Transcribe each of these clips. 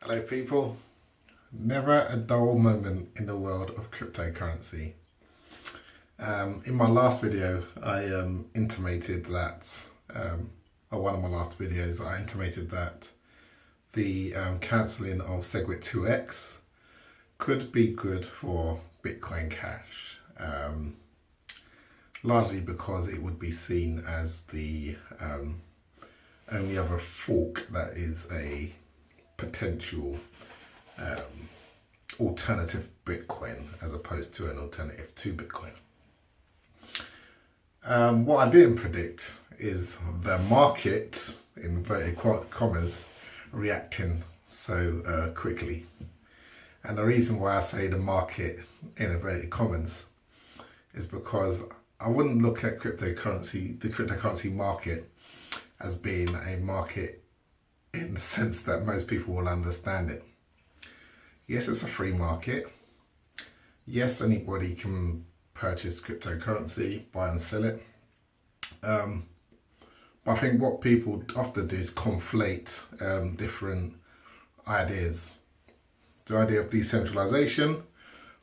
Hello people, never a dull moment in the world of cryptocurrency. In my last video I intimated that, or one of my last videos I intimated that the cancelling of SegWit 2x could be good for Bitcoin Cash, largely because it would be seen as the only other fork that is a potential alternative Bitcoin as opposed to an alternative to Bitcoin. What I didn't predict is the market, in inverted commas, reacting so quickly. And the reason why I say the market in inverted commas is because I wouldn't look at the cryptocurrency market as being a market in the sense that most people will understand it. Yes, it's a free market. Yes, anybody can purchase cryptocurrency, buy and sell it. But I think what people often do is conflate different ideas. The idea of decentralization,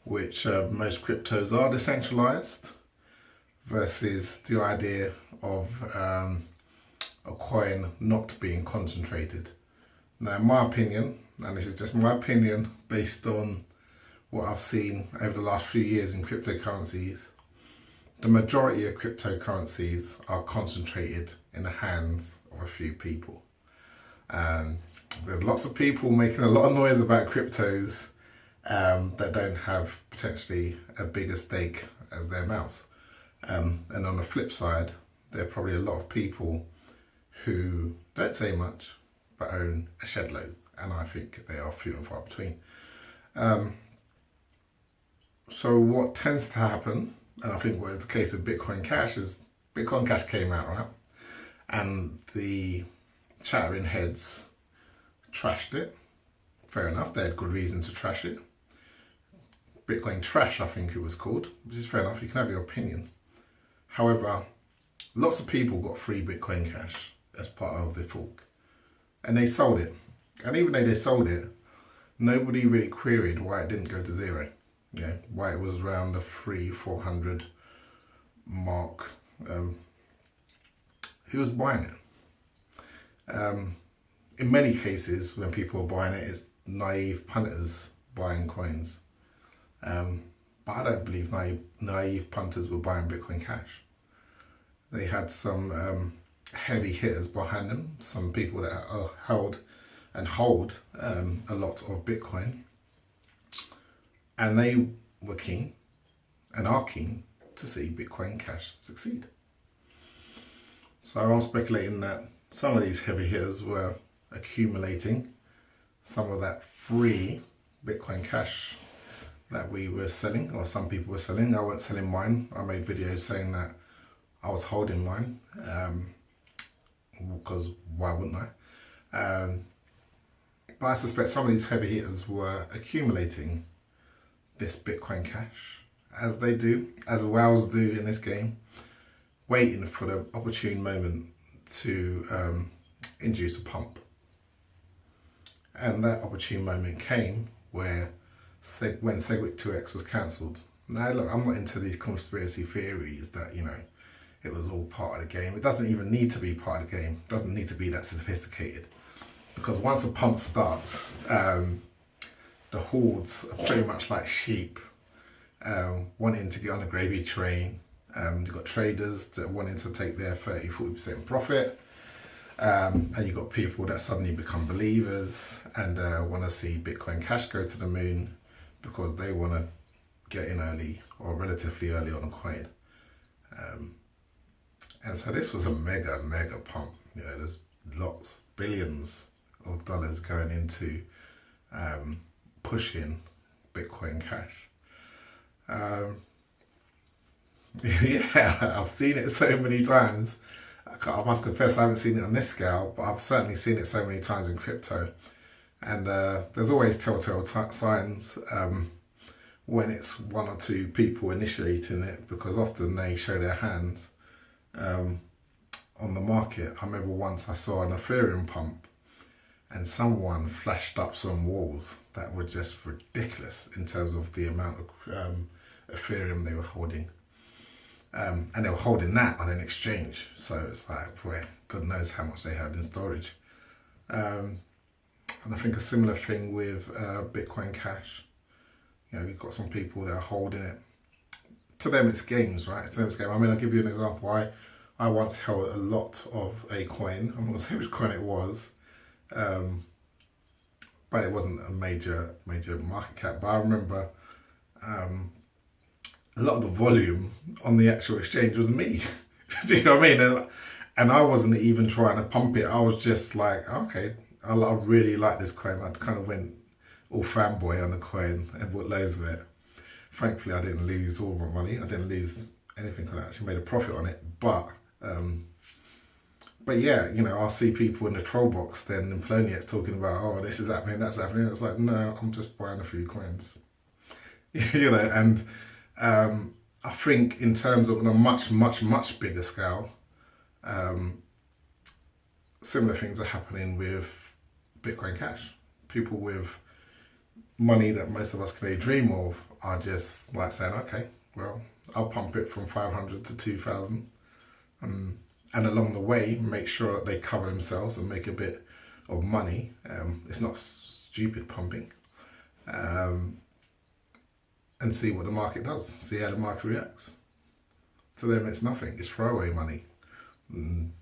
which most cryptos are decentralized, versus the idea of a coin not being concentrated. Now, in my opinion, and this is just my opinion based on what I've seen over the last few years in cryptocurrencies, the majority of cryptocurrencies are concentrated in the hands of a few people. There's lots of people making a lot of noise about cryptos that don't have potentially a bigger stake as their mouse. And on the flip side, there are probably a lot of people who don't say much but own a shed load, and I think they are few and far between. So what tends to happen, and I think what is the case with Bitcoin Cash, is Bitcoin Cash came out, right? And the chattering heads trashed it. Fair enough, they had good reason to trash it. Bitcoin Trash, I think it was called, which is fair enough, you can have your opinion. However, lots of people got free Bitcoin Cash as part of the fork, and they sold it. And even though they sold it, nobody really queried why it didn't go to zero. Yeah, why it was around the 300-400 mark. Who was buying it? In many cases, when people are buying it, it's naive punters buying coins. But I don't believe naive punters were buying Bitcoin Cash. They had some heavy hitters behind them, some people that held a lot of Bitcoin, and they were keen and are keen to see Bitcoin Cash succeed. So I'm speculating that some of these heavy hitters were accumulating some of that free Bitcoin Cash that we were selling, or some people were selling. I wasn't selling mine. I made videos saying that I was holding mine, because why wouldn't I? But I suspect some of these heavy hitters were accumulating this Bitcoin Cash, as they do, as whales do in this game, waiting for the opportune moment to induce a pump. And that opportune moment came when SegWit 2x was cancelled. Now look, I'm not into these conspiracy theories that, you know, it was all part of the game. It doesn't even need to be part of the game. It doesn't need to be that sophisticated. Because once a pump starts, the hordes are pretty much like sheep, wanting to get on a gravy train. You've got traders that are wanting to take their 30-40% profit. And you've got people that suddenly become believers and want to see Bitcoin Cash go to the moon because they want to get in early or relatively early on a coin. And so this was a mega pump. You know, there's billions of dollars going into pushing Bitcoin Cash. Yeah, I've seen it so many times. I must confess I haven't seen it on this scale, but I've certainly seen it so many times in crypto. And there's always telltale signs when it's one or two people initiating it, because often they show their hands on the market. I remember once I saw an Ethereum pump, and someone flashed up some walls that were just ridiculous in terms of the amount of Ethereum they were holding. And they were holding that on an exchange. So it's like, boy, God knows how much they had in storage. And I think a similar thing with Bitcoin Cash. You know, you've got some people that are holding it. To them, it's games, right? To them, it's game. I mean, I'll give you an example. I once held a lot of a coin. I'm not going to say which coin it was. But it wasn't a major market cap. But I remember a lot of the volume on the actual exchange was me. Do you know what I mean? And I wasn't even trying to pump it. I was just like, okay, I really like this coin. I kind of went all fanboy on the coin and bought loads of it. Thankfully, I didn't lose all my money. I didn't lose anything. I actually made a profit on it. But yeah, you know, I'll see people in the troll box then in Plonius talking about, oh, this is happening, that's happening. It's like, no, I'm just buying a few coins. You know, and I think in terms of on a much bigger scale, similar things are happening with Bitcoin Cash. People with money that most of us can only dream of are just like saying, okay, well, I'll pump it from 500 to 2,000. And along the way, make sure that they cover themselves and make a bit of money. It's not stupid pumping. And see what the market does, see how the market reacts. To them, it's nothing, it's throwaway money. And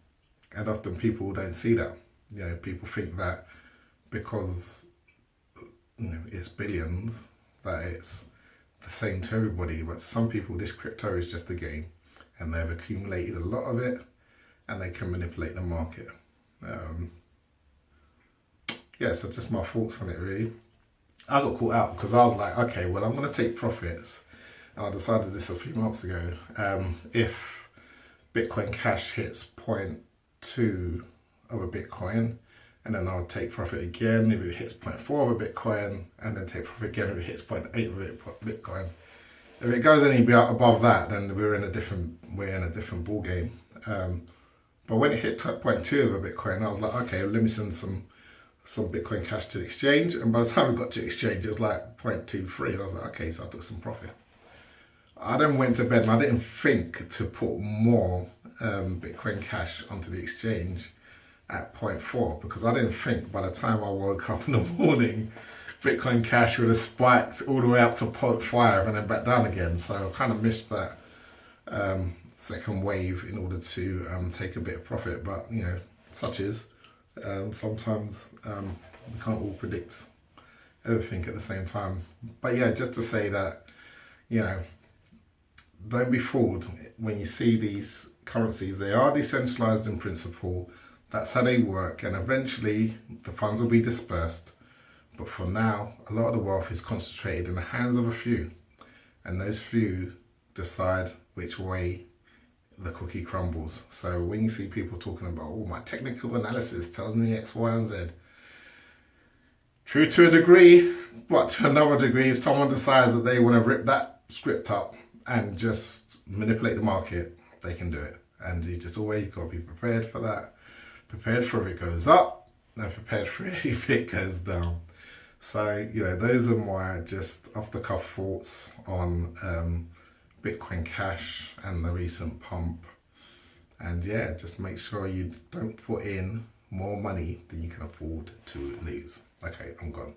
often people don't see that. You know, people think that because, you know, it's billions, that it's the same to everybody. But to some people, this crypto is just a game, and they've accumulated a lot of it, and they can manipulate the market. Yeah, so just my thoughts on it really. I got caught out because I was like, okay, well, I'm going to take profits. And I decided this a few months ago. If Bitcoin Cash hits 0.2 of a Bitcoin, and then I'll take profit again if it hits 0.4 of a Bitcoin, and then take profit again if it hits 0.8 of a Bitcoin. If it goes any above that, then we're in a different ball game. But when it hit 0.2 of a Bitcoin, I was like, okay, let me send some Bitcoin Cash to the exchange. And by the time we got to exchange, it was like 0.23. And I was like, okay, so I took some profit. I then went to bed and I didn't think to put more Bitcoin Cash onto the exchange at 0.4 because I didn't think by the time I woke up in the morning, Bitcoin Cash would have spiked all the way up to 0.5 and then back down again. So I kind of missed that second wave in order to take a bit of profit. But, you know, such is. Sometimes we can't all predict everything at the same time. But yeah, just to say that, you know, don't be fooled when you see these currencies. They are decentralized in principle. That's how they work. And eventually the funds will be dispersed. But for now, a lot of the wealth is concentrated in the hands of a few. And those few decide which way the cookie crumbles. So when you see people talking about, oh, my technical analysis tells me X, Y, and Z. True to a degree, but to another degree, if someone decides that they want to rip that script up and just manipulate the market, they can do it. And you just always got to be prepared for that. Prepared for if it goes up, and prepared for if it goes down. So, you know, those are my just off the cuff thoughts on Bitcoin Cash and the recent pump. And yeah, just make sure you don't put in more money than you can afford to lose. Okay, I'm gone.